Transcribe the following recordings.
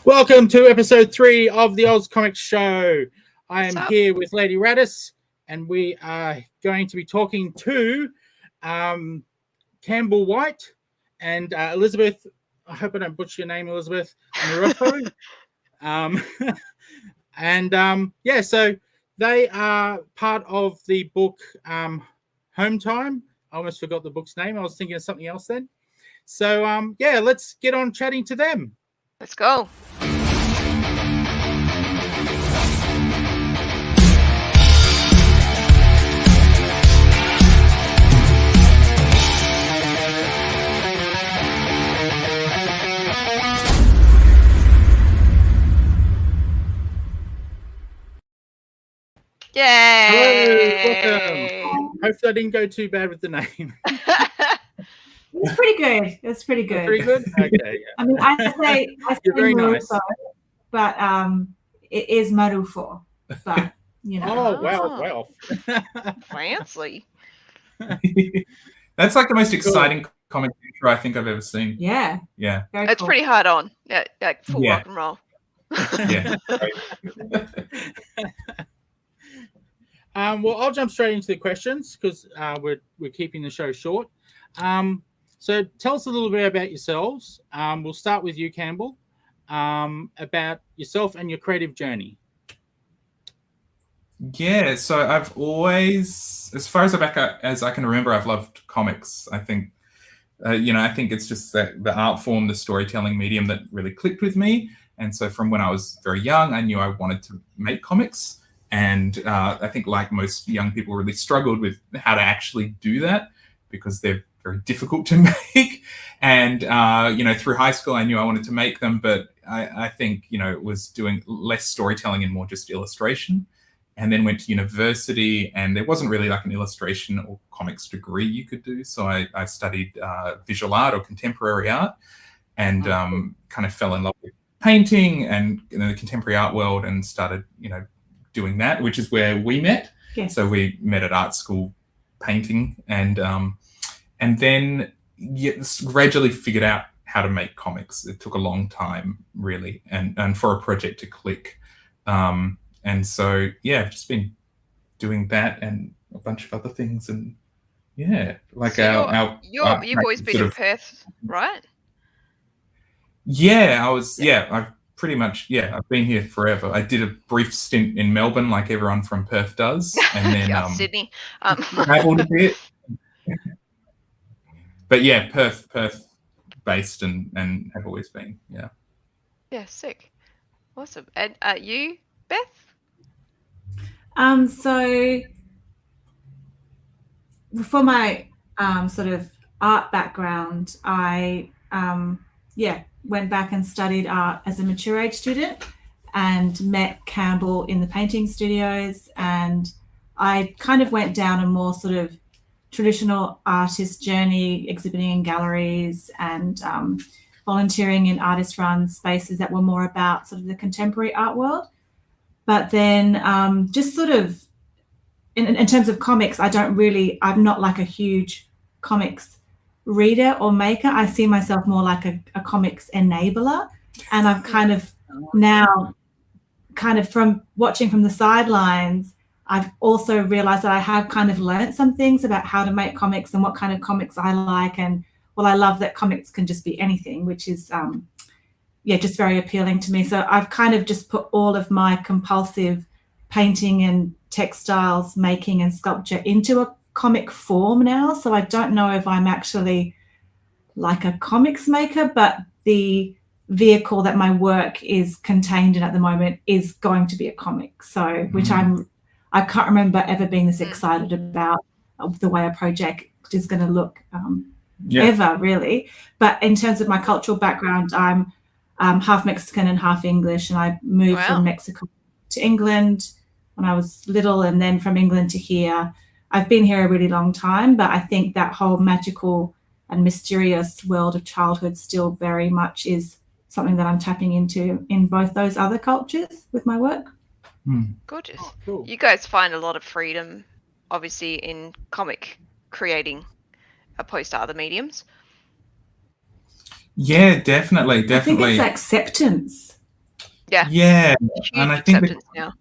Welcome to episode 3 of the AusComX show. I am here with Lady Radis, and we are going to be talking to Campbell Whyte and Elizabeth. I hope I don't butcher your name, Elizabeth. Marruffo. So they are part of the book Home Time. I almost forgot the book's name. I was thinking of something else then. So, let's get on chatting to them. Let's go. Yay! Hello, hopefully I didn't go too bad with the name. It's pretty good. It's pretty good. Pretty good? Okay, yeah. I mean, I say You're very Marruffo, nice. but it is Marruffo. But, you know. Oh, wow. Fancy. That's like the most exciting comic intro I think I've ever seen. Yeah. Yeah. Very It's cool. pretty hard on. Yeah, like full Yeah. rock and roll. Yeah. Well, I'll jump straight into the questions because we're keeping the show short. So tell us a little bit about yourselves. We'll start with you, Campbell, about yourself and your creative journey. Yeah, so I've always, as far as I can remember, I've loved comics. I think, I think it's just that the art form, the storytelling medium that really clicked with me. And so from when I was very young, I knew I wanted to make comics. And I think like most young people really struggled with how to actually do that because they're very difficult to make. And, through high school, I knew I wanted to make them, but I think, it was doing less storytelling and more just illustration. And then went to university, and there wasn't really like an illustration or comics degree you could do. So I studied visual art or contemporary art and kind of fell in love with painting and the contemporary art world and started, doing that, which is where we met. Yes. So we met at art school painting and then gradually figured out how to make comics. It took a long time, really, and for a project to click. And so, I've just been doing that and a bunch of other things. And like so you've always been in Perth, right? Yeah, I've pretty much, I've been here forever. I did a brief stint in Melbourne, like everyone from Perth does. And then Sydney. Traveled a bit. But Perth based and have always been, yeah. Yeah, sick. Awesome. And you, Beth? So for my sort of art background, I went back and studied art as a mature age student and met Campbell in the painting studios, and I kind of went down a more sort of traditional artist journey, exhibiting in galleries and volunteering in artist run spaces that were more about sort of the contemporary art world. But then just sort of in terms of comics, I'm not like a huge comics reader or maker. I see myself more like a comics enabler. And I've kind of now, from watching from the sidelines, I've also realized that I have kind of learned some things about how to make comics and what kind of comics I like. And I love that comics can just be anything, which is just very appealing to me. So I've kind of just put all of my compulsive painting and textiles making and sculpture into a comic form now. So I don't know if I'm actually like a comics maker, but the vehicle that my work is contained in at the moment is going to be a comic. So which I can't remember ever being this excited about the way a project is going to look ever, really. But in terms of my cultural background, I'm half Mexican and half English, and I moved from Mexico to England when I was little, and then from England to here. I've been here a really long time, but I think that whole magical and mysterious world of childhood still very much is something that I'm tapping into in both those other cultures with my work. Gorgeous. Oh, cool. You guys find a lot of freedom, obviously, in comic creating opposed to other mediums. Yeah, definitely. I think it's acceptance. Yeah. Yeah, Huge and I think acceptance now.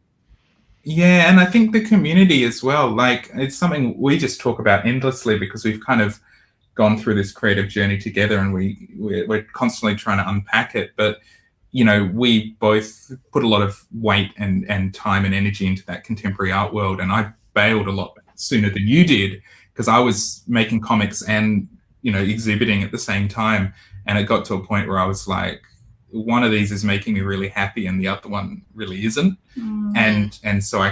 yeah, and I think the community as well. Like, it's something we just talk about endlessly because we've kind of gone through this creative journey together, and we're constantly trying to unpack it. But you know, we both put a lot of weight and time and energy into that contemporary art world, and I bailed a lot sooner than you did because I was making comics and, you know, exhibiting at the same time, and it got to a point where I was like, one of these is making me really happy and the other one really isn't. And so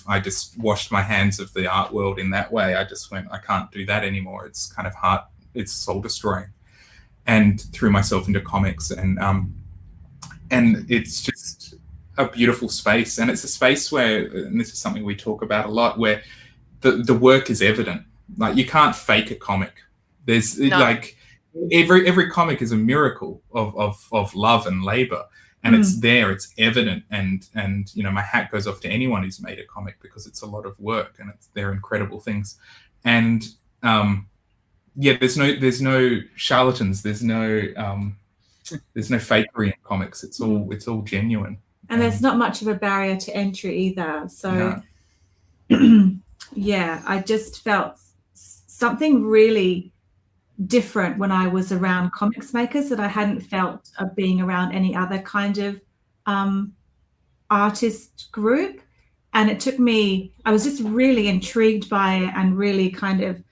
I just washed my hands of the art world in that way. I just went, I can't do that anymore. It's kind of hard, it's soul destroying, and threw myself into comics. And it's just a beautiful space, and it's a space where, and this is something we talk about a lot, where the work is evident. Like, you can't fake a comic. There's like every comic is a miracle of love and labor, and it's there, it's evident, and you know, my hat goes off to anyone who's made a comic because it's a lot of work and they're incredible things. And yeah, there's no charlatans, there's no fakery in comics. It's all genuine, and there's not much of a barrier to entry either. So yeah, I just felt something really different when I was around comics makers that I hadn't felt of being around any other kind of artist group. And it took me, I was just really intrigued by it, and really kind of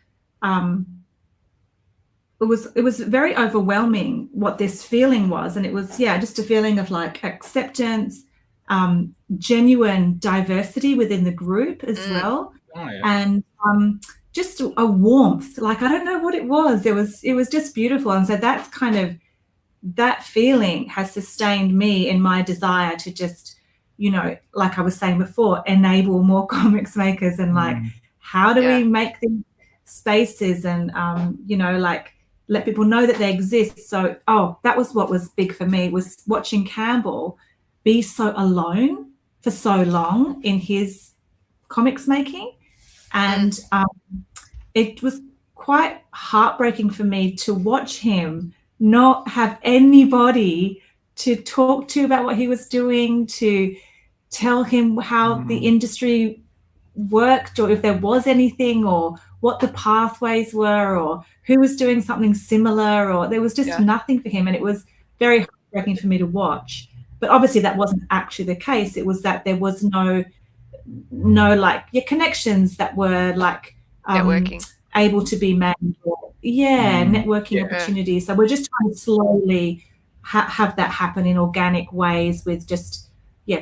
it was very overwhelming what this feeling was. And it was, yeah, just a feeling of like acceptance, genuine diversity within the group as well. Oh, yeah. And just a warmth. Like, I don't know what it was. It was just beautiful. And so that's kind of, that feeling has sustained me in my desire to just, you know, like I was saying before, enable more comics makers, and like, how do we make these spaces, and you know, like, let people know that they exist. So that was what was big for me, was watching Campbell be so alone for so long in his comics making. And it was quite heartbreaking for me to watch him not have anybody to talk to about what he was doing, to tell him how the industry worked, or if there was anything, or what the pathways were, or who was doing something similar, or there was just nothing for him. And it was very heartbreaking for me to watch. But obviously that wasn't actually the case. It was that there was no like connections that were like networking, able to be made, or networking opportunities. So we're just trying to slowly have that happen in organic ways, with just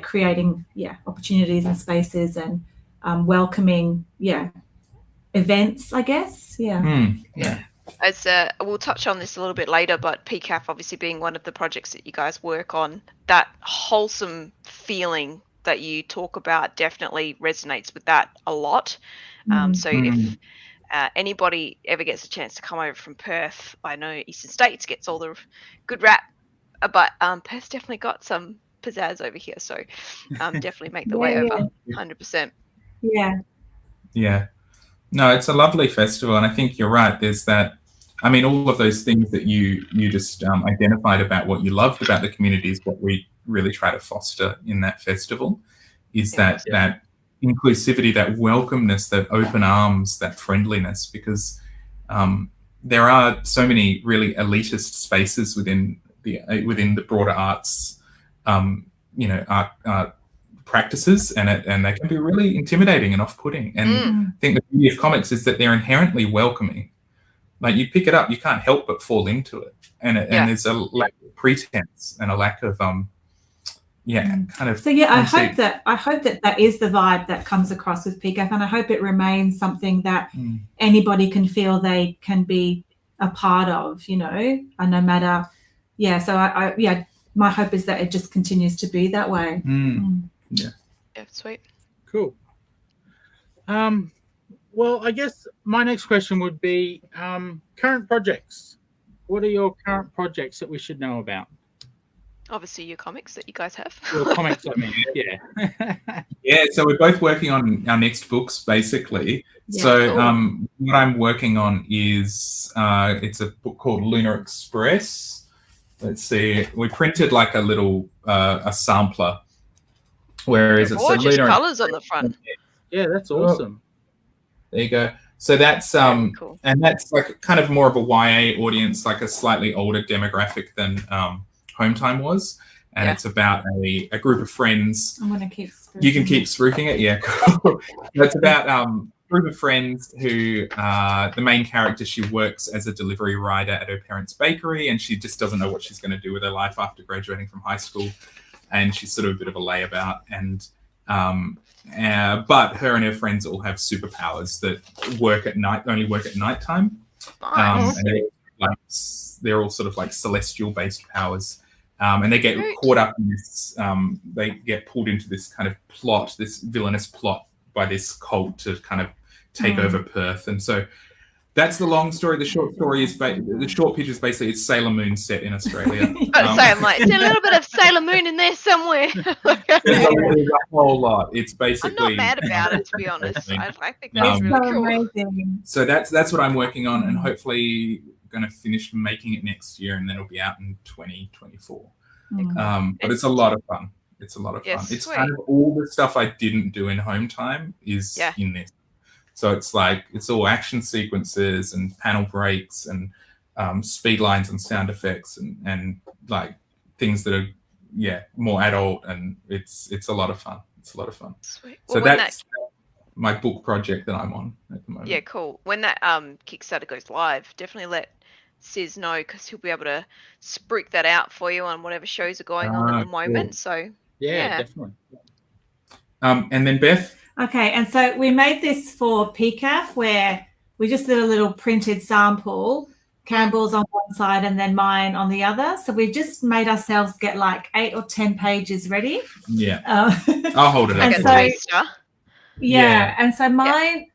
creating opportunities and spaces, and welcoming events, I guess. As we'll touch on this a little bit later, but PCAF obviously being one of the projects that you guys work on, that wholesome feeling that you talk about definitely resonates with that a lot. So if anybody ever gets a chance to come over from Perth, I know Eastern States gets all the good rap, but Perth's definitely got some pizzazz over here. So definitely make the way over, 100%. Yeah. No, it's a lovely festival, and I think you're right. There's that. I mean, all of those things that you just identified about what you loved about the community is what we really try to foster in that festival, is that inclusivity, that welcomeness, that open arms, that friendliness, because there are so many really elitist spaces within the broader arts, art practices, and they can be really intimidating and off-putting. And I think the beauty of comics is that they're inherently welcoming. Like, you pick it up, you can't help but fall into it, and there's a lack of pretense and a lack of kind of. So I hope that is the vibe that comes across with PCAF, and I hope it remains something that anybody can feel they can be a part of, you know, and no matter. So I my hope is that it just continues to be that way. Yeah, sweet. Cool. Well, I guess my next question would be current projects. What are your current projects that we should know about? Obviously, your comics that you guys have. Your comics, I mean, so we're both working on our next books, basically. So what I'm working on is it's a book called Lunar Express, let's see. We printed like a little a sampler. Where is it? So Gorgeous Luna, colours on the front. Yeah, that's awesome. there you go. So that's Very cool. and that's like kind of more of a YA audience, like a slightly older demographic than Home Time was. And Yeah. it's about a group of friends. I'm gonna keep. You can keep spruiking it, yeah. Cool. It's about a group of friends who the main character, she works as a delivery rider at her parents' bakery, and she just doesn't know what she's going to do with her life after graduating from high school, and she's sort of a bit of a layabout. And but her and her friends all have superpowers that only work at nighttime. Nice. And they're all sort of like celestial based powers. And they get Great. caught up in this, they get pulled into this kind of plot, this villainous plot by this cult to kind of take over Perth. And so that's the long story. The short story is, the short pitch is basically it's Sailor Moon set in Australia. I'm like, is there a little bit of Sailor Moon in there somewhere? There's a whole lot. It's I'm basically. not mad about it, to be honest. I think It's that's really so cool. amazing. So that's what I'm working on, and hopefully going to finish making it next year, and then it'll be out in 2024. But it's a lot of fun. It's a lot of fun. Yes, It's sweet. kind of all the stuff I didn't do in Home Time is in this. So it's like it's all action sequences and panel breaks and speed lines and sound effects and like things that are more adult, and it's a lot of fun. It's a lot of fun. Sweet. So Well, when that's my book project that I'm on at the moment. yeah, cool. When that Kickstarter goes live, definitely let Sis know, because he'll be able to spruik that out for you on whatever shows are going on at the moment. Cool. So Yeah, definitely. And then Beth. Okay, and so we made this for PCAF, where we just did a little printed sample, Campbell's on one side and then mine on the other. So we just made ourselves get like 8 or 10 pages ready. Yeah. I'll hold it up. And like a so- taster. Yeah, and so my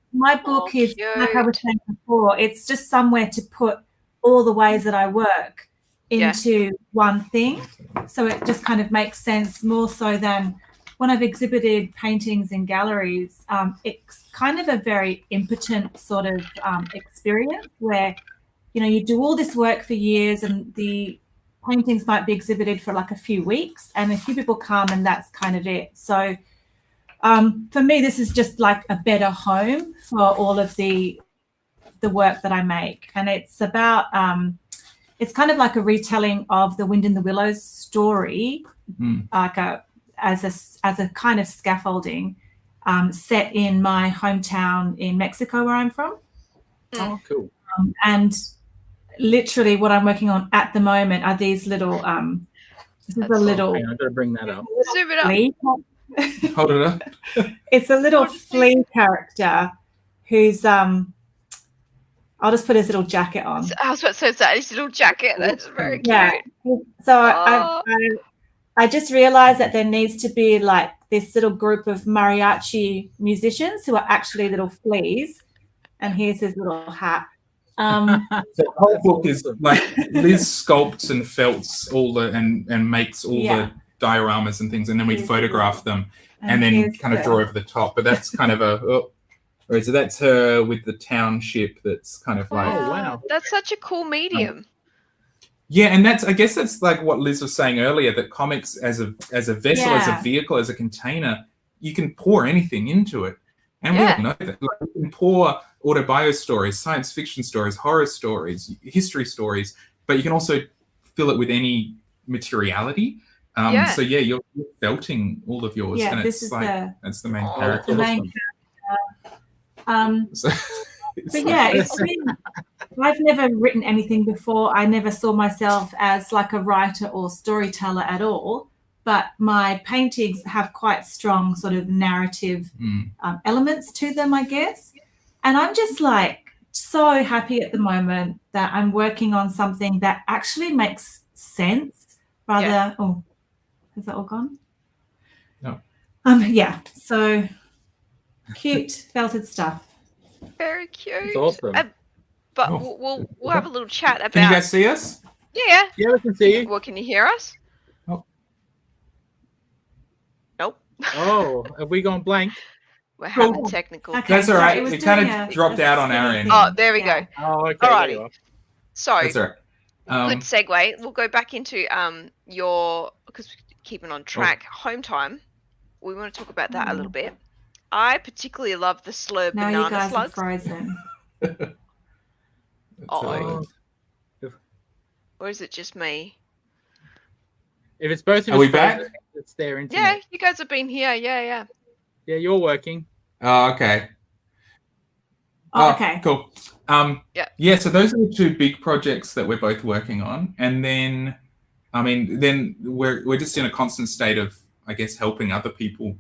book Oh, is, like I was saying before, it's just somewhere to put all the ways that I work into one thing. So it just kind of makes sense more so than when I've exhibited paintings in galleries. It's kind of a very impotent sort of experience where, you know, you do all this work for years and the paintings might be exhibited for like a few weeks and a few people come and that's kind of it. So for me, this is just like a better home for all of the work that I make. And it's about, it's kind of like a retelling of the Wind in the Willows story, like as a kind of scaffolding set in my hometown in Mexico, where I'm from. Oh, cool. And literally what I'm working on at the moment are these little, this is a little Hang on, I've got to bring that up. Zoom it up. flea. Hold it up. It's a little flea character who's I'll just put his little jacket on. I was about to say that his little jacket. That's very cute. Yeah. So Oh. I just realized that there needs to be like this little group of mariachi musicians who are actually little fleas. And here's his little hat. So the whole book is like Liz sculpts and felts all the and makes all the dioramas and things, and then we Here's photograph them and then here's kind of the- draw over the top. But that's kind of or is it that's her with the township that's kind of like Oh, wow. That's such a cool medium. yeah, and I guess that's like what Liz was saying earlier, that comics as a vessel, as a Yeah. vehicle, as a container, you can pour anything into it. And we Yeah. all know that. Like, you can pour autobio stories, science fiction stories, horror stories, history stories, but you can also fill it with any materiality. So yeah, you're felting all of yours, Yeah, and this it's is like that's the main Oh, character. the main character. So, it's But like- yeah, it's been, I've never written anything before. I never saw myself as like a writer or storyteller at all. But my paintings have quite strong sort of narrative elements to them, I guess. And I'm just like so happy at the moment that I'm working on something that actually makes sense rather. Oh, has that all gone? No. Yeah. So cute felted stuff. Very cute. It's awesome. But Oh. we'll have a little chat about. Can you guys see us? Yeah. Yeah, we can see you. Well, can you hear us? Oh. Nope. Oh, have we gone blank? We're having Oh. technical. Okay, That's all so right. was It kind doing of a dropped out on our spinny end. thing. Oh, there we Yeah. go. Oh, okay. Alrighty. there you are. Sorry. That's all right. Good segue. We'll go back into your, because we're keeping on track, home time. We want to talk about that a little bit. I particularly love the slow Now banana you guys slugs. are frozen. Uh-oh. Or is it just me? If it's both of Are us, we back? it's their internet. Yeah, you guys have been here. Yeah. Yeah, you're working. Oh, okay. Oh, okay. Cool. Yeah. So those are the two big projects that we're both working on, and then, then we're just in a constant state of, I guess, helping other people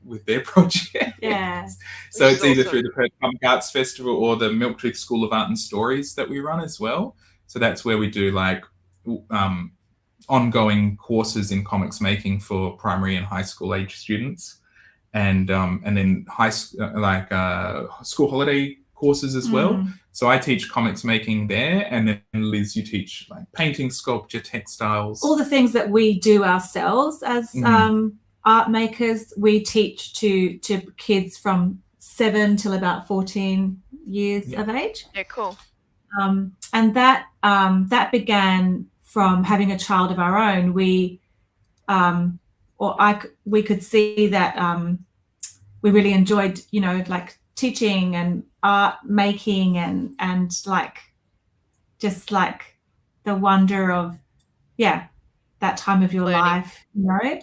with their projects. Yeah. So Which it's is either awesome. through the Perth Comic Arts Festival or the Milktooth School of Art and Stories that we run as well. So that's where we do like ongoing courses in comics making for primary and high school age students, and then school holiday courses as well. So I teach comics making there, and then Liz, you teach like painting, sculpture, textiles, All the things that we do ourselves as art makers, we teach to kids from 7 till about 14 years of age. Yeah, cool. And that began from having a child of our own. We could see that we really enjoyed, like teaching and art making and like just like the wonder of that time of your Learning. life,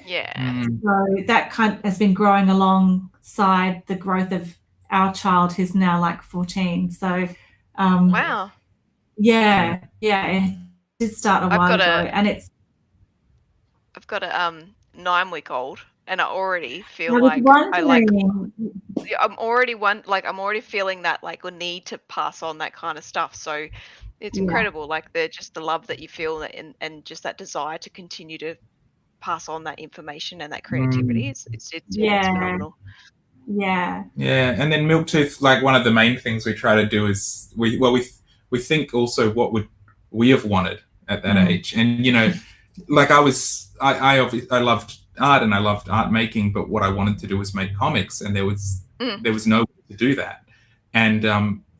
Yeah. So that has been growing alongside the growth of our child, who's now like 14. So Wow. it did start a while ago, and I've got a 9-week-old, and I already feel I was wondering. I'm already feeling that like a need to pass on that kind of stuff. So it's incredible, like the love that you feel and just that desire to continue to pass on that information and that creativity. It's phenomenal. Yeah. And then Milktooth, like one of the main things we try to do is we think also what would we have wanted at that age, and like I loved art and I loved art making, but what I wanted to do was make comics, and there was no way to do that, and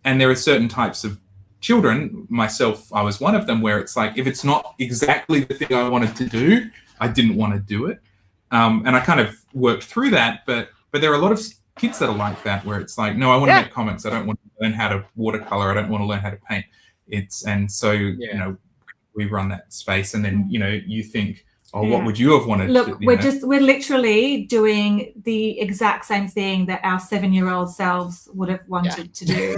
there are certain types of children, myself, I was one of them, where it's like if it's not exactly the thing I wanted to do, I didn't want to do it, and I kind of worked through that, but there are a lot of kids that are like that, where it's like, no, I want to make comics, I don't want to learn how to watercolor, I don't want to learn how to paint. We run that space, and then you think, what would you have wanted? Look, we're literally doing the exact same thing that our 7-year-old selves would have wanted to do.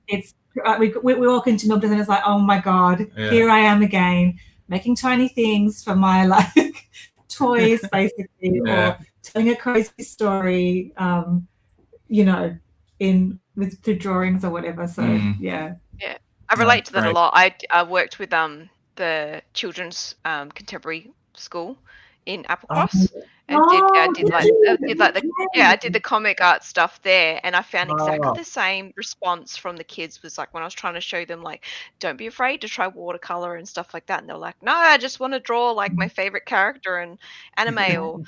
It's we walk into Milton and it's like, oh my God, here I am again, making tiny things for my like toys basically, or telling a crazy story, through drawings or whatever. So I relate to that a lot. I worked with the children's contemporary school in Applecross, and I did the comic art stuff there, and I found exactly the same response from the kids. Was like when I was trying to show them, like, don't be afraid to try watercolor and stuff like that, and they're like, no, I just want to draw like my favorite character in anime or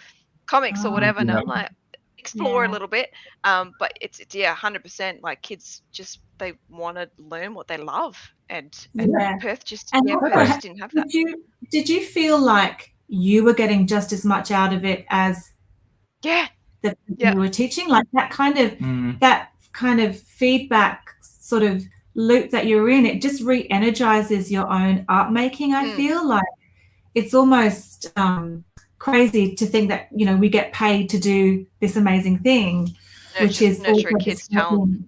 comics or whatever. And I'm like, explore a little bit, but it's 100% like kids just, they want to learn what they love, and Perth just Perth didn't have that. Did you feel like you were getting just as much out of it as the people you were teaching, like that kind of feedback sort of loop that you're in? It just re-energizes your own art making. I feel like it's almost crazy to think that we get paid to do this amazing thing, which is nurturing kids' talent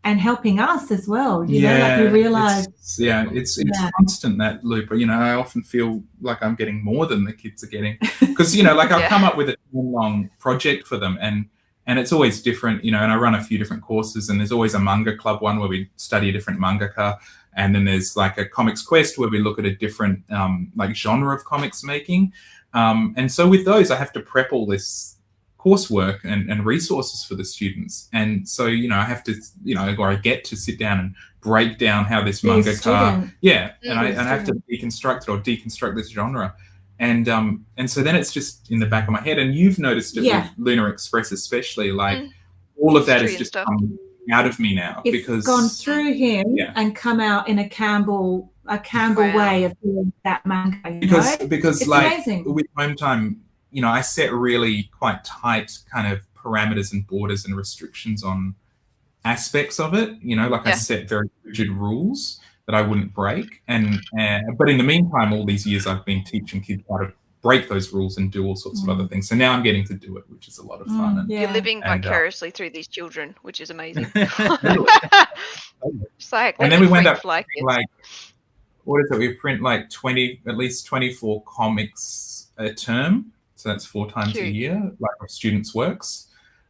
and helping us as well. You know, like we realize. It's constant, that loop. I often feel like I'm getting more than the kids are getting, because like I've come up with a long project for them, and it's always different. And I run a few different courses, and there's always a manga club one where we study a different mangaka, and then there's like a comics quest where we look at a different like genre of comics making. And so with those, I have to prep all this coursework and resources for the students. And so, I have to, or I get to sit down and break down how this mangaka, and I have to deconstruct this genre. And so then it's just in the back of my head. And you've noticed it with Lunar Express especially, like all of that is just come out of me now, it's because gone through him and come out in a Campbell a Campbell Wow. way of doing that manga. You because It's like amazing. with home time, you know, I set really quite tight kind of parameters and borders and restrictions on aspects of it. You know, like I Yeah. set very rigid rules that I wouldn't break. And but in the meantime, all these years I've been teaching kids how to break those rules and do all sorts of other things. So now I'm getting to do it, which is a lot of fun. And Yeah. You're living And, vicariously through these children, which is amazing. Totally. It's like, And let then me we went free up fly kids. like, what is it? We print like at least 24 comics a term. So that's 4 times a Huge. year, like our students' works.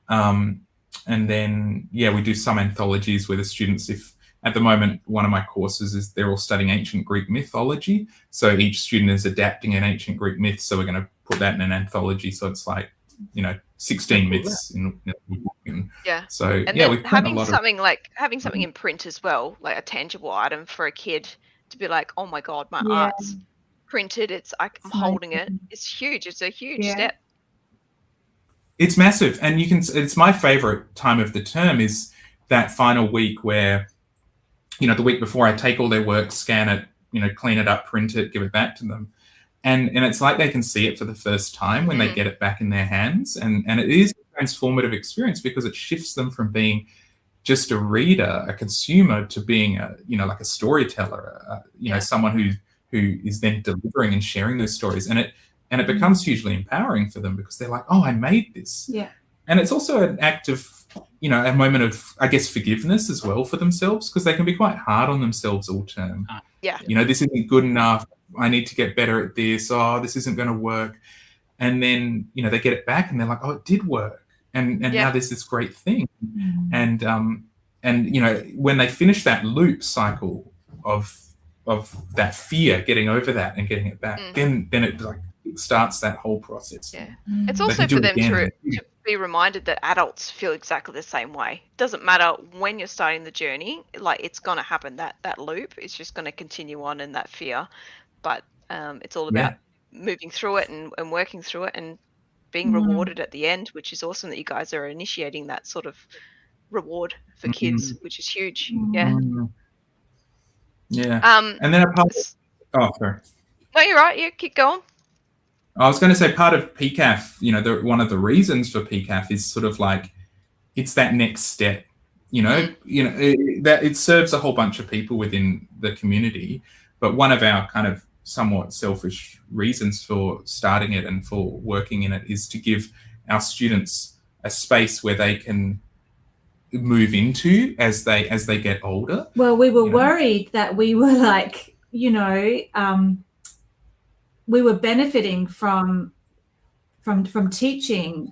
And then, yeah, we do some anthologies where the students, if at the moment, one of my courses is they're all studying ancient Greek mythology. So each student is adapting an ancient Greek myth. So we're going to put that in an anthology. So it's like, you know, 16 myths in the book. And Yeah. so, And yeah, then we print a having lot of. having something in print as well, like a tangible item for a kid to be like, oh my God, my Yeah. art's printed. I'm holding it. amazing. It's huge. It's a huge Yeah. step. It's massive, and it's my favorite time of the term is that final week where, you know, the week before I take all their work, scan it, you know, clean it up, print it, give it back to them, and it's like they can see it for the first time when they get it back in their hands, and it is a transformative experience because it shifts them from being just a reader, a consumer, to being a, you know, like a storyteller, you know, someone who is then delivering and sharing those stories, and it becomes hugely empowering for them because they're like, oh, I made this. Yeah. And it's also an act of, you know, a moment of, I guess, forgiveness as well for themselves, because they can be quite hard on themselves all term. Yeah. You know, this isn't good enough. I need to get better at this. Oh, this isn't going to work. And then, you know, they get it back and they're like, oh, it did work. And now there's this great thing. And you know, when they finish that loop cycle of that fear, getting over that and getting it back, then it like starts that whole process. Yeah. It's also for them to be reminded that adults feel exactly the same way. It doesn't matter when you're starting the journey, like it's going to happen, that loop is just going to continue on in that fear. But it's all about moving through it and working through it and being rewarded at the end, which is awesome that you guys are initiating that sort of reward for kids, which is huge. Yeah. Yeah. And then sorry. No, you're right. Yeah, keep going. I was going to say part of PCAF, you know, one of the reasons for PCAF is sort of like, it's that next step, you know, that it serves a whole bunch of people within the community. But one of our kind of somewhat selfish reasons for starting it and for working in it is to give our students a space where they can move into as they get older. Well, we were worried that we were like, you know, we were benefiting from teaching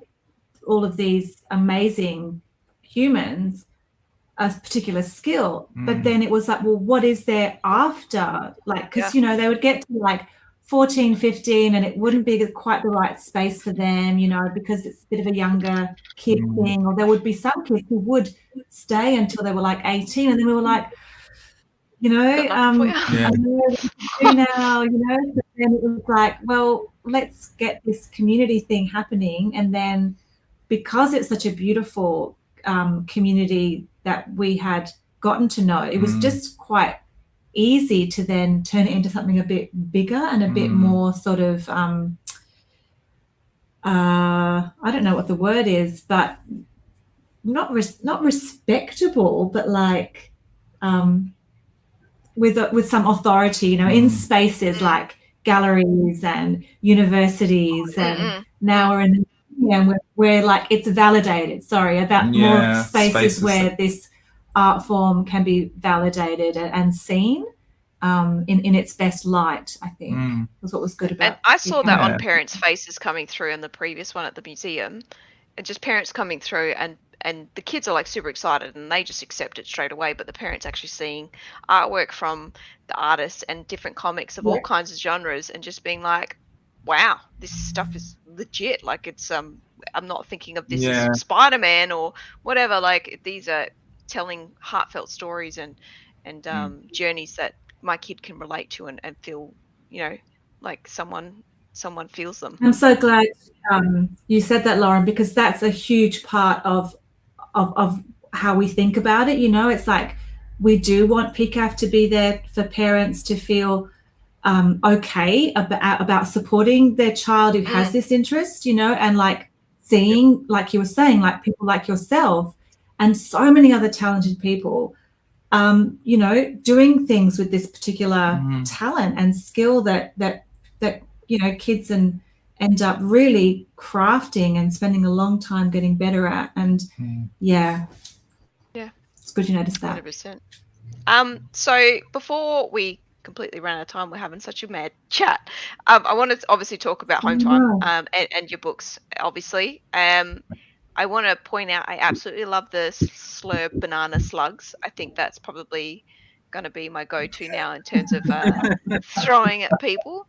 all of these amazing humans a particular skill, but then it was like, well, what is there after? Like, because you know, they would get to like 14, 15 and it wouldn't be quite the right space for them, you know, because it's a bit of a younger kid thing, or there would be some kids who would stay until they were like 18, and then we were like, you know, I know what to do now, you know. But then it was like, well, let's get this community thing happening. And then because it's such a beautiful community that we had gotten to know, it was just quite easy to then turn it into something a bit bigger and a bit more sort of, I don't know what the word is, but not respectable, but like, with some authority, you know, in spaces like galleries and universities, and now we're in where like it's validated. About more spaces where this art form can be validated and seen in its best light. I think was what was good about. And I saw that on parents' faces coming through in the previous one at the museum, and just parents coming through and the kids are like super excited and they just accept it straight away, but the parents actually seeing artwork from the artists and different comics of all kinds of genres and just being like, wow, this stuff is legit. Like it's I'm not thinking of this as Spider-Man or whatever. Like these are telling heartfelt stories and journeys that my kid can relate to and feel, you know, like someone feels them. I'm so glad you said that, Lauren, because that's a huge part of how we think about it. You know, it's like we do want PCAF to be there for parents to feel okay about supporting their child who has this interest, you know, and like seeing, like you were saying, like people like yourself and so many other talented people, you know, doing things with this particular talent and skill that you know, kids end up really crafting and spending a long time getting better at. And yeah, it's good you noticed that. 100%. So before we completely ran out of time, we're having such a mad chat. I wanted to obviously talk about Home Time and your books, obviously. I want to point out I absolutely love the slurp banana slugs. I think that's probably going to be my go-to now in terms of throwing at people.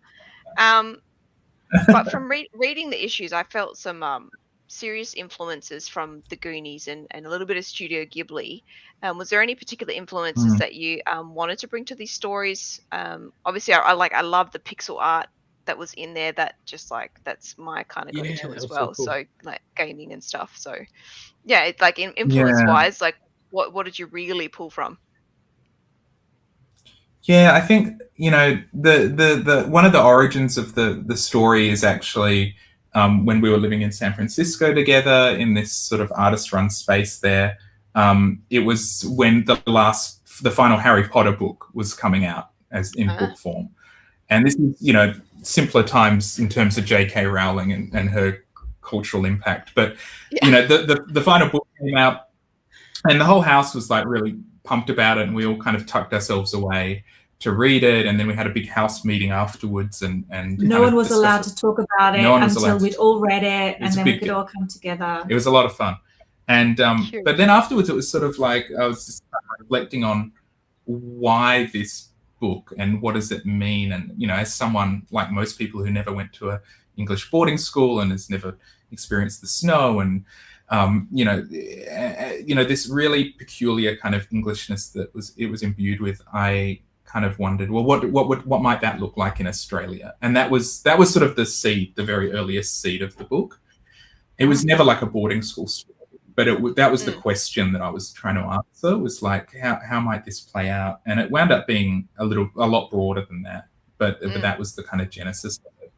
But from reading the issues, I felt some serious influences from the Goonies and a little bit of Studio Ghibli. Was there any particular influences that you wanted to bring to these stories? Obviously, I love the pixel art that was in there. That just like that's my kind of go-to as well. So, cool. So like gaming and stuff. So yeah, it's like influence-wise, like what did you really pull from? Yeah, I think, you know, the one of the origins of the story is actually when we were living in San Francisco together in this sort of artist-run space there. It was when the final Harry Potter book was coming out as in book form, and this is, you know, simpler times in terms of J.K. Rowling and her cultural impact. But you know, the final book came out, and the whole house was like really pumped about it, and we all kind of tucked ourselves away to read it, and then we had a big house meeting afterwards, and no one was allowed to talk about it until we'd all read it, and then we could all come together. It was a lot of fun, and but then afterwards it was sort of like I was just reflecting on why this book and what does it mean, and you know, as someone like most people who never went to a English boarding school and has never experienced the snow and you know, this really peculiar kind of Englishness that it was imbued with. I kind of wondered, well, what might that look like in Australia? And that was sort of the seed, the very earliest seed of the book. It was never like a boarding school story, but that was the question that I was trying to answer. It was like, how might this play out? And it wound up being a lot broader than that. But that was the kind of genesis of it.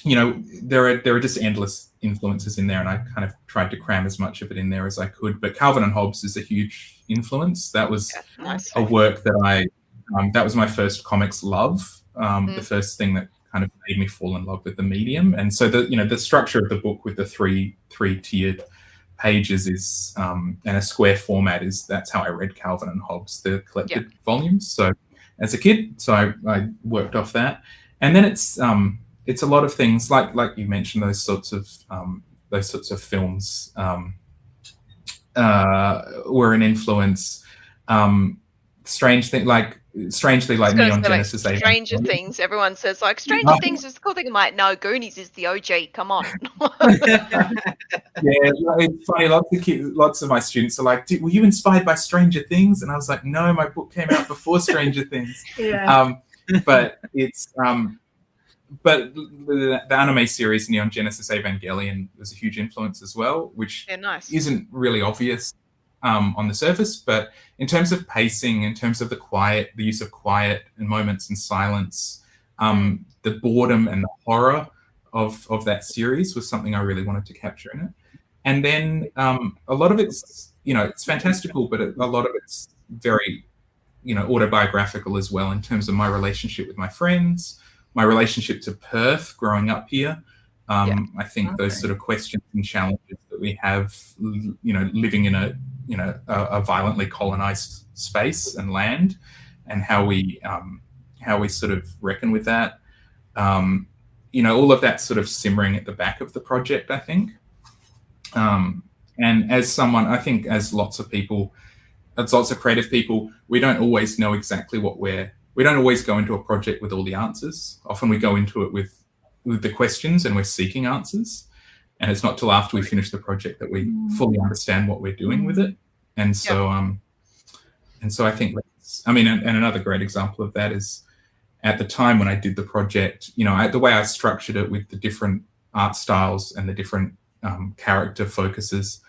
You know, there are just endless influences in there, and I kind of tried to cram as much of it in there as I could. But Calvin and Hobbes is a huge influence. That was a work that that was my first comics love. The first thing that kind of made me fall in love with the medium. And so the structure of the book with the three tiered pages is and a square format that's how I read Calvin and Hobbes, the collected volumes. So as a kid, so I worked off that, and then it's a lot of things like you mentioned, those sorts of films were an influence. Strangely like Neon Genesis. Like Stranger Things. Everyone says like Stranger Things is the cool thing. I'm like, no, Goonies is the OG. Come on. Yeah, it's funny. Lots of my students are like, "Were you inspired by Stranger Things?" And I was like, "No, my book came out before Stranger Things." But it's but the anime series Neon Genesis Evangelion was a huge influence as well, which isn't really obvious on the surface, but in terms of pacing, in terms of the use of quiet and moments in silence, the boredom and the horror of that series was something I really wanted to capture in it. And then a lot of it's, it's fantastical, but a lot of it's very, autobiographical as well in terms of my relationship with my friends, my relationship to Perth growing up here. I think those sort of questions and challenges that we have, living in a violently colonized space and land, and how we sort of reckon with that. All of that sort of simmering at the back of the project, I think. And as someone, I think as lots of creative people, we don't always know exactly we don't always go into a project with all the answers. Often we go into it with the questions and we're seeking answers. And it's not till after we finish the project that we fully understand what we're doing with it. And so, I think, and another great example of that is at the time when I did the project, the way I structured it with the different art styles and the different character focuses,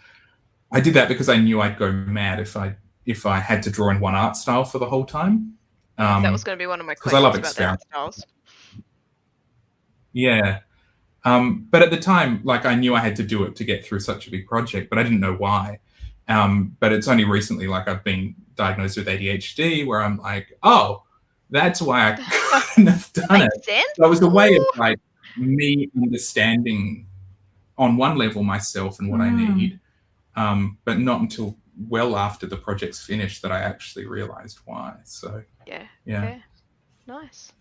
I did that because I knew I'd go mad if if I had to draw in one art style for the whole time. That was going to be one of my 'cause I love questions about the art styles. Yeah. But at the time, like, I knew I had to do it to get through such a big project, but I didn't know why. But it's only recently, like, I've been diagnosed with ADHD, where I'm like, oh, that's why I couldn't have done it. Makes sense. So it was a way of, like, me understanding on one level myself and what I need, but not until well after the project's finished that I actually realized why. So yeah. Nice.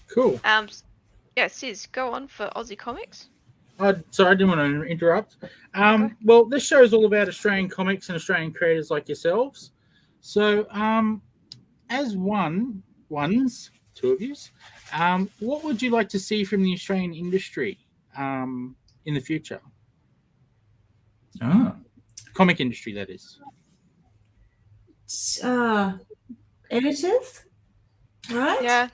Cool. Sis, go on for AusComX. Sorry, I didn't want to interrupt. Okay. Well, this show is all about Australian comics and Australian creators like yourselves. So, as two of you, what would you like to see from the Australian industry in the future? Comic industry, that is. Editors, right? Yeah,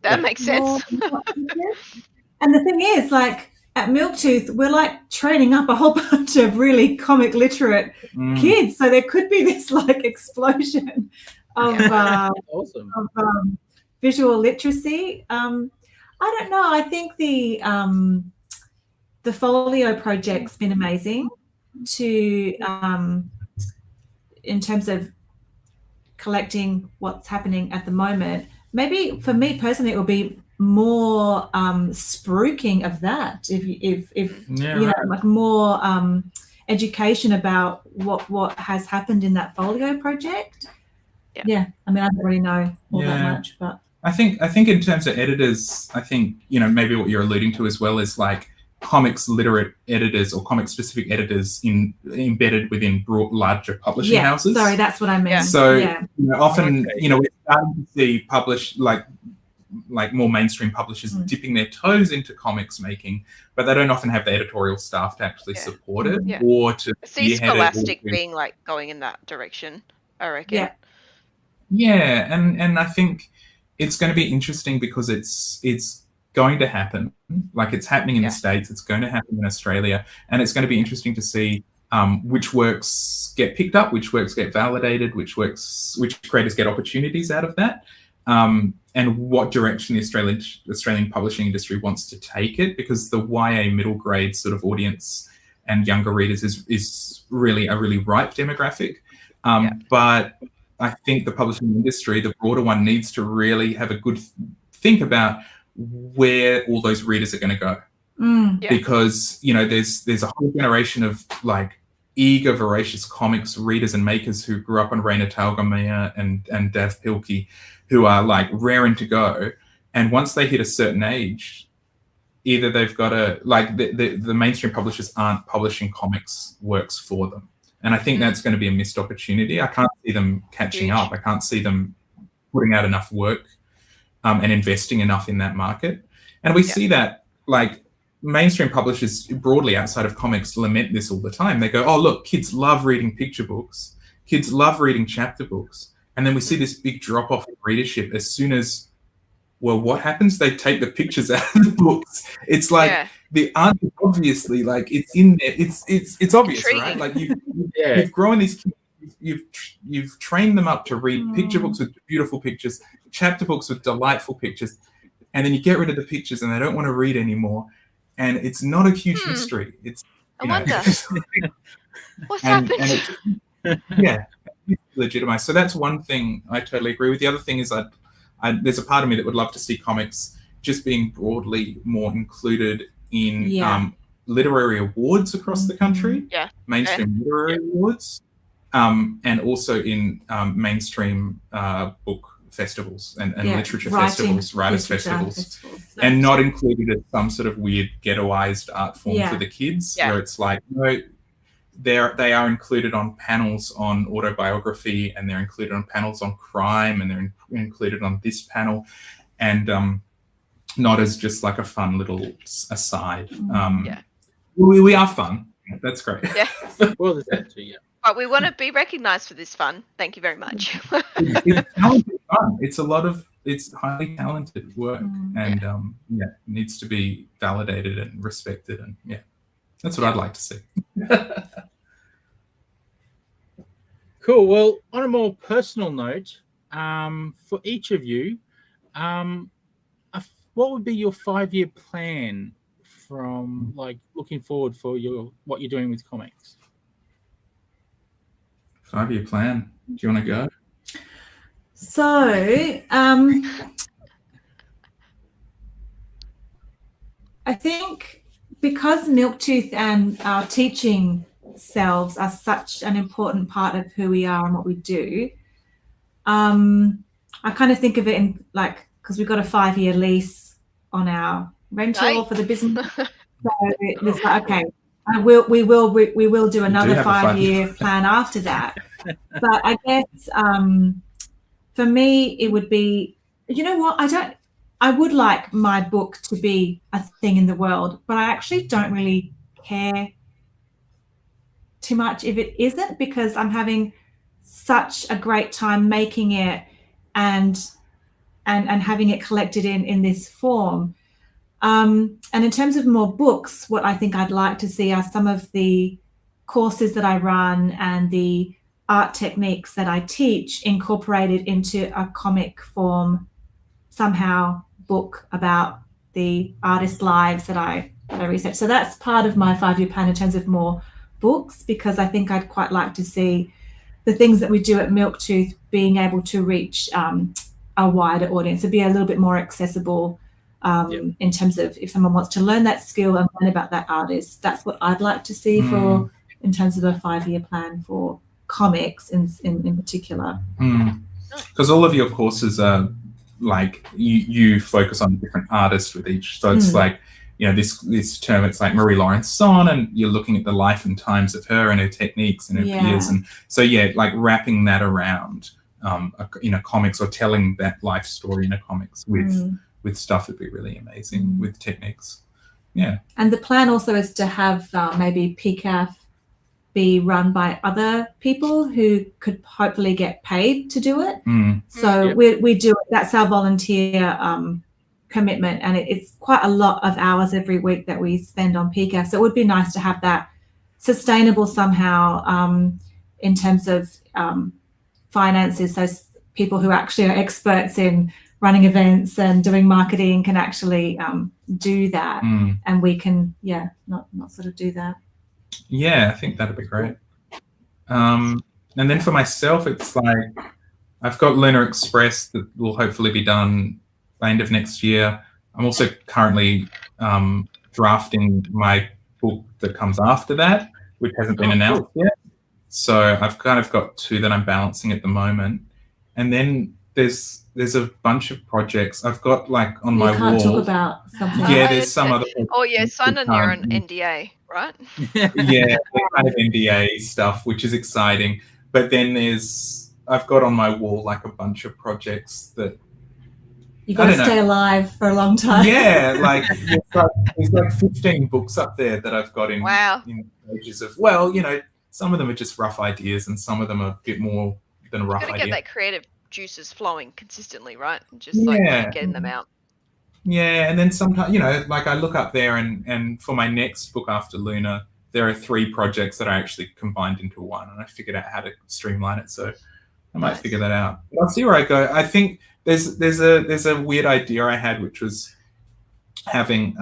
that makes sense. And the thing is, like, at Milktooth, we're like training up a whole bunch of really comic literate kids. So there could be this like explosion of, Awesome. of visual literacy. I don't know. I think the folio project's been amazing to in terms of collecting what's happening at the moment. Maybe for me personally, it will be more spruiking of that. If you know, like more education about what has happened in that folio project. Yeah. I mean, I don't really know all that much, but I think in terms of editors, I think, you know, maybe what you're alluding to as well is like comics literate editors or comic specific editors embedded within larger publishing houses. Sorry, that's what I meant. So you know, often, you know, we're starting to see like more mainstream publishers dipping their toes into comics making, but they don't often have the editorial staff to actually support it or to see Scholastic being like going in that direction, I reckon. Yeah, and I think it's going to be interesting because it's going to happen. Like, it's happening in the States, it's going to happen in Australia, and it's going to be interesting to see which works get picked up, which works get validated, which creators get opportunities out of that, and what direction the Australian publishing industry wants to take it, because the YA middle grade sort of audience and younger readers is really a really ripe demographic. But I think the publishing industry, the broader one, needs to really have a good think about where all those readers are going to go. Because, you know, there's a whole generation of like eager, voracious comics readers and makers who grew up on Raina Talgamia and Dav Pilkey, who are like raring to go. And once they hit a certain age, either they've got to, like, the mainstream publishers aren't publishing comics works for them. And I think that's going to be a missed opportunity. I can't see them catching up. I can't see them putting out enough work and investing enough in that market. And we see that, like, mainstream publishers broadly outside of comics lament this all the time. They go, oh, look, kids love reading picture books. Kids love reading chapter books. And then we see this big drop off in readership as soon as, well, what happens? They take the pictures out of the books. It's like the answer, obviously, like, it's in there. It's obvious, intriguing, right? Like, you've grown these kids, you've trained them up to read picture books with beautiful pictures, chapter books with delightful pictures, and then you get rid of the pictures and they don't want to read anymore. And it's not a huge mystery. It's, I wonder what's happened. And it's legitimized. So that's one thing I totally agree with. The other thing is there's a part of me that would love to see comics just being broadly more included in literary awards across the country, mainstream literary awards, and also in mainstream book festivals and literature festivals, writers' festivals, and not included as some sort of weird ghettoized art form for the kids, where it's like, no, they are included on panels on autobiography, and they're included on panels on crime, and they're included on this panel, and not as just like a fun little aside. We are fun. That's great. Well, there's that too, But we want to be recognised for this fun. Thank you very much. It's talented fun. It's highly talented work, and it needs to be validated and respected, and that's what I'd like to see. Cool. Well, on a more personal note, for each of you, what would be your 5-year plan from like looking forward for what you're doing with comics? 5-year plan. Do you want to go? So, I think because Milktooth and our teaching selves are such an important part of who we are and what we do, I kind of think of it in like, because we've got a 5-year lease on our rental for the business. So it's like, okay, we will do another 5-year plan after that. But I guess for me, it would be, you know what, I would like my book to be a thing in the world, but I actually don't really care too much if it isn't, because I'm having such a great time making it and having it collected in this form. And in terms of more books, what I think I'd like to see are some of the courses that I run and the art techniques that I teach incorporated into a comic form, somehow book about the artist lives that I research. So that's part of my 5-year plan in terms of more books, because I think I'd quite like to see the things that we do at Milktooth being able to reach a wider audience, to be a little bit more accessible in terms of if someone wants to learn that skill and learn about that artist. That's what I'd like to see for in terms of a 5-year plan for comics in particular. Because all of your courses are like you focus on a different artist with each, so it's like, you know, this term, it's like Marie Laurence Son, and you're looking at the life and times of her and her techniques and her peers, and so like wrapping that around comics, or telling that life story in a comics with stuff would be really amazing with techniques. And the plan also is to have maybe PCAF be run by other people who could hopefully get paid to do it. So we do it. That's our volunteer commitment, and it's quite a lot of hours every week that we spend on PCAF. So it would be nice to have that sustainable somehow in terms of finances. So people who actually are experts in running events and doing marketing can actually do that, and we can not sort of do that. I think that'd be great. And then for myself, it's like I've got Lunar Express that will hopefully be done by end of next year. I'm also currently drafting my book that comes after that, which hasn't been announced yet. So I've kind of got 2 that I'm balancing at the moment. And then there's a bunch of projects I've got like on my wall. You can't talk about something. There's some other. Simon, you're on NDA, right? Kind of NDA stuff, which is exciting. But then I've got on my wall like a bunch of projects that you got to stay alive for a long time. Like there's like 15 books up there that I've got in pages of. Well, some of them are just rough ideas, and some of them are a bit more than a rough idea. Get that creative juices flowing consistently, right? Just like getting them out. And then sometimes, like I look up there, and for my next book after Luna, there are 3 projects that I actually combined into one, and I figured out how to streamline it. So I might figure that out. But I'll see where I go. I think there's a weird idea I had, which was having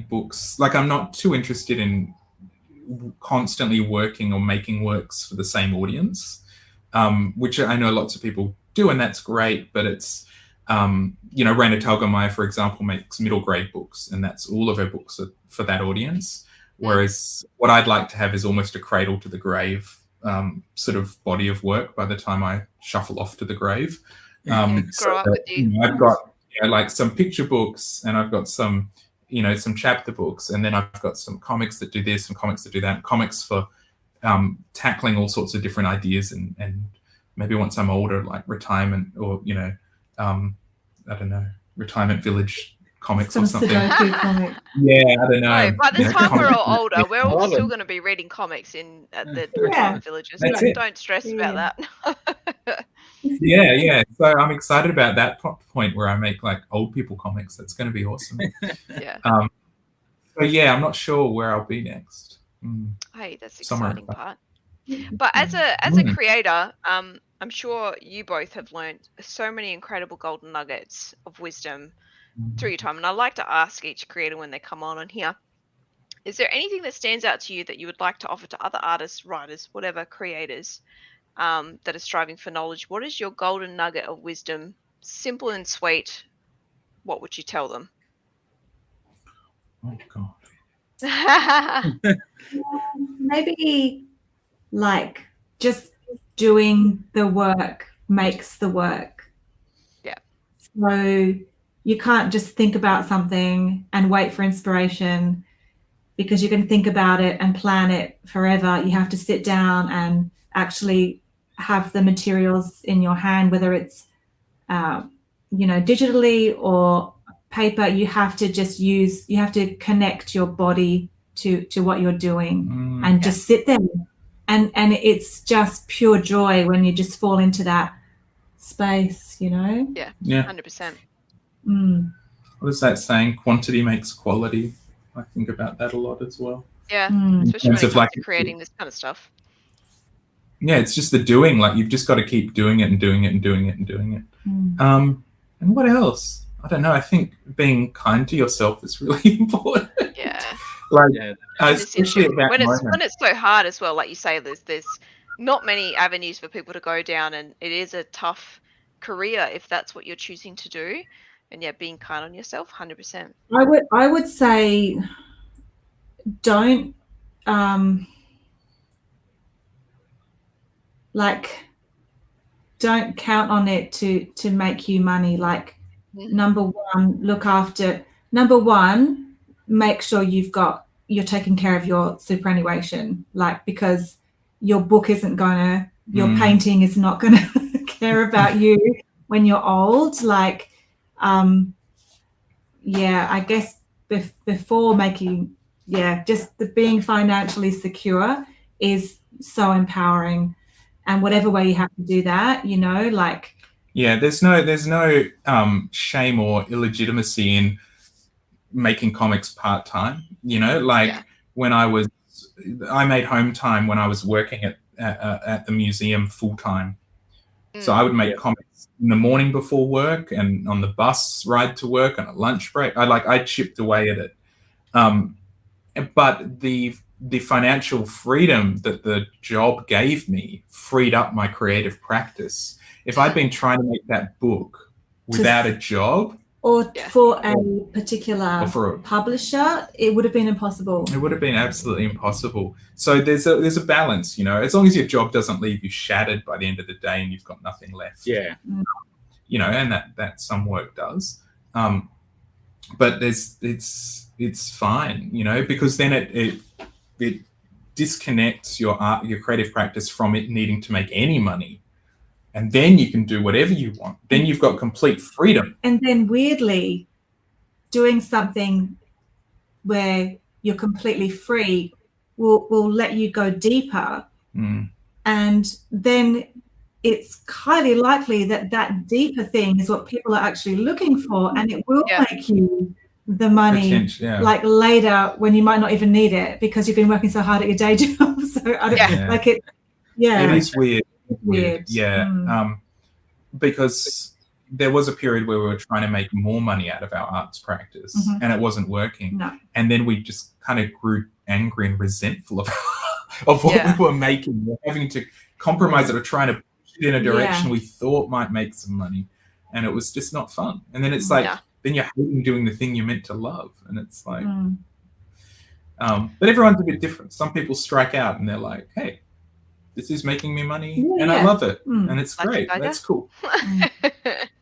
books. Like, I'm not too interested in constantly working or making works for the same audience, which I know lots of people do, and that's great. But it's Raina Telgemeier, for example, makes middle grade books, and that's all of her books are for that audience. Whereas what I'd like to have is almost a cradle to the grave sort of body of work by the time I shuffle off to the grave. Grow up with you. I've got like some picture books, and I've got some some chapter books, and then I've got some comics that do this and comics that do that, and comics for tackling all sorts of different ideas, and maybe once I'm older, like retirement, or I don't know, retirement village comics or something. Sudoku comic. I don't know. By the time we're all older, we're all still going to be reading comics at the retirement villages. Don't stress about that. So I'm excited about that point where I make like old people comics. That's going to be awesome. So I'm not sure where I'll be next. Hey, that's the exciting part. But as a Mm. creator, I'm sure you both have learned so many incredible golden nuggets of wisdom through your time. And I like to ask each creator when they come on here, is there anything that stands out to you that you would like to offer to other artists, writers, whatever, creators that are striving for knowledge? What is your golden nugget of wisdom? Simple and sweet. What would you tell them? Oh God. Maybe like just doing the work makes the work. Yeah. So you can't just think about something and wait for inspiration, because you can think about it and plan it forever. You have to sit down and actually have the materials in your hand, whether it's digitally or paper. You have to just you have to connect your body to what you're doing and just sit there. And it's just pure joy when you just fall into that space, Yeah. 100%. Mm. What is that saying? Quantity makes quality. I think about that a lot as well. Yeah, Mm. especially when it terms of, comes like, to creating this kind of stuff. Yeah, it's just the doing. Like, you've just got to keep doing it and doing it and doing it and doing it. Mm. And what else? I don't know. I think being kind to yourself is really important. Yeah. Like, Yeah. especially at that when moment. it's so hard as well, like you say, there's not many avenues for people to go down, and it is a tough career if that's what you're choosing to do. And yeah, being kind on yourself, 100%. I would say don't don't count on it to make you money. Like, number one, make sure you're taking care of your superannuation, like, because your book isn't gonna, your painting is not gonna care about you when you're old. Like, I guess before making, just the being financially secure is so empowering. And whatever way you have to do that, like. Yeah, there's no shame or illegitimacy in making comics part-time. When I made home time when I was working at the museum full-time. So I would make comics in the morning before work and on the bus ride to work and a lunch break. I chipped away at it. But the financial freedom that the job gave me freed up my creative practice. If I'd been trying to make that book without a job, or for a particular publisher, it would have been impossible. It would have been absolutely impossible. So there's a balance, as long as your job doesn't leave you shattered by the end of the day and you've got nothing left. Yeah. And that some work does. But it's fine, because then it disconnects your creative practice from it needing to make any money. And then you can do whatever you want. Then you've got complete freedom. And then weirdly, doing something where you're completely free will let you go deeper. And then it's highly likely that deeper thing is what people are actually looking for, and it will make you the money like later when you might not even need it because you've been working so hard at your day job. So I don't like it. Yeah, it is weird. Weird. Yeah. Because there was a period where we were trying to make more money out of our arts practice and it wasn't working. No. And then we just kind of grew angry and resentful of what we were making. We're having to compromise it or trying to push it in a direction we thought might make some money. And it was just not fun. And then it's like, then you're hating doing the thing you're meant to love. And it's like, but everyone's a bit different. Some people strike out and they're like, hey, this is making me money and I love it. And it's great. That's cool.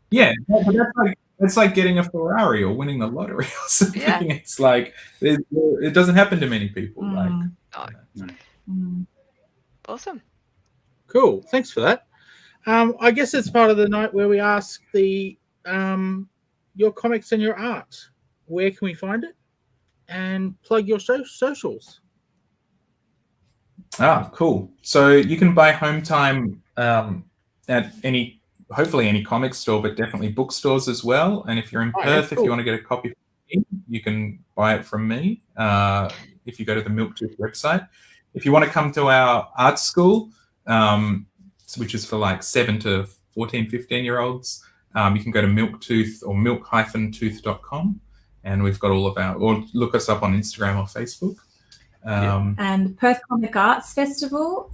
Yeah. That's like getting a Ferrari or winning the lottery or something. Yeah. It's like, it doesn't happen to many people. Awesome. Cool. Thanks for that. I guess it's part of the night where we ask your comics and your art. Where can we find it? And plug your socials. Cool. So you can buy Home Time at hopefully any comic store, but definitely bookstores as well. And if you're in Perth, if you want to get a copy from me, you can buy it from me. If you go to the Milktooth website, if you want to come to our art school, which is for like 7 to 14, 15-year-olds, you can go to milktooth or milk-tooth.com, and we've got all of our, or look us up on Instagram or Facebook. And Perth Comic Arts Festival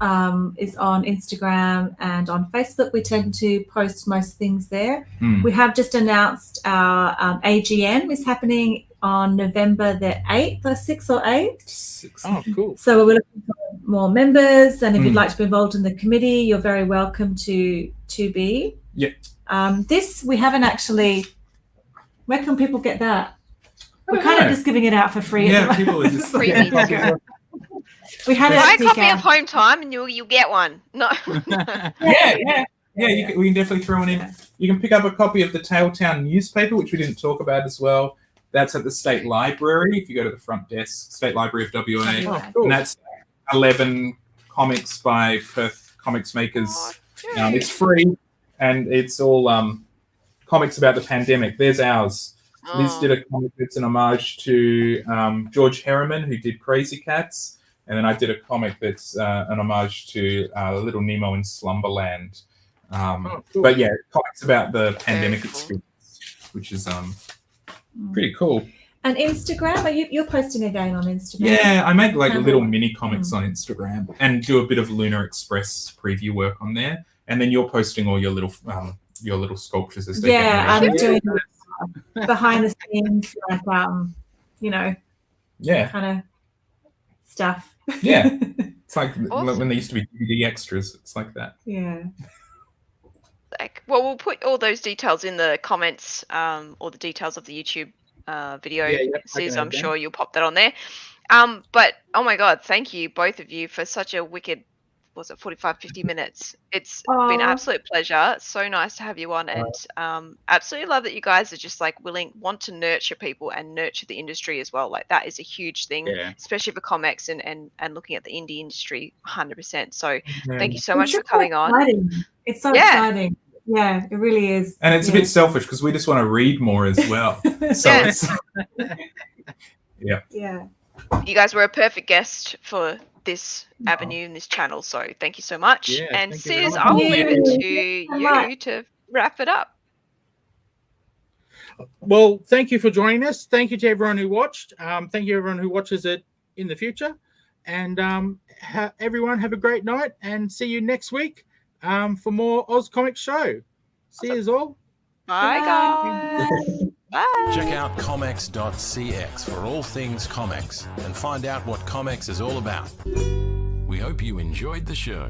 is on Instagram and on Facebook. We tend to post most things there. We have just announced our AGM is happening on November the 8th or 6th or 8th. Oh, cool. So we're looking for more members, and if you'd like to be involved in the committee, you're very welcome to be. This we haven't actually. Where can people get that? We're kind of just giving it out for free. Yeah, people are just Free we had Buy it. a copy of Home Time and you'll get one. No. Yeah, we can definitely throw one in. You can pick up a copy of the Tailtown newspaper, which we didn't talk about as well. That's at the State Library. If you go to the front desk, State Library of WA, cool. and that's 11 comics by Perth comics makers. It's free, and it's all comics about the pandemic. There's ours. Liz did a comic that's an homage to George Herriman, who did Crazy Cats, and then I did a comic that's an homage to Little Nemo in Slumberland. Cool. But yeah, comics about the pandemic experience, which is pretty cool. And Instagram, you're posting again on Instagram? Yeah, I make like little mini comics on Instagram and do a bit of Lunar Express preview work on there, and then you're posting all your little sculptures as they get I'm doing behind the scenes, like kind of stuff. Yeah, it's like when there used to be DVD extras. It's like that. Yeah. Well, we'll put all those details in the comments, or the details of the YouTube video. I'm sure you'll pop that on there. But oh my God, thank you both of you for such a wicked. Was it 45-50 minutes? It's been an absolute pleasure. So nice to have you on, and absolutely love that you guys are just like want to nurture people and nurture the industry as well. Like that is a huge thing, especially for comics and looking at the indie industry 100%. So thank you so much for coming on. It's so exciting. Yeah, it really is. And it's a bit selfish because we just want to read more as well. So it's yeah. You guys were a perfect guest for this avenue and this channel, so thank you so much. And Sis, I will leave it to you to wrap it up. Well, thank you for joining us. Thank you to everyone who watched. Thank you everyone who watches it in the future, and everyone have a great night, and see you next week for more AusComX show. See you all. Bye guys. Bye. Check out comex.cx for all things comics and find out what comics is all about. We hope you enjoyed the show.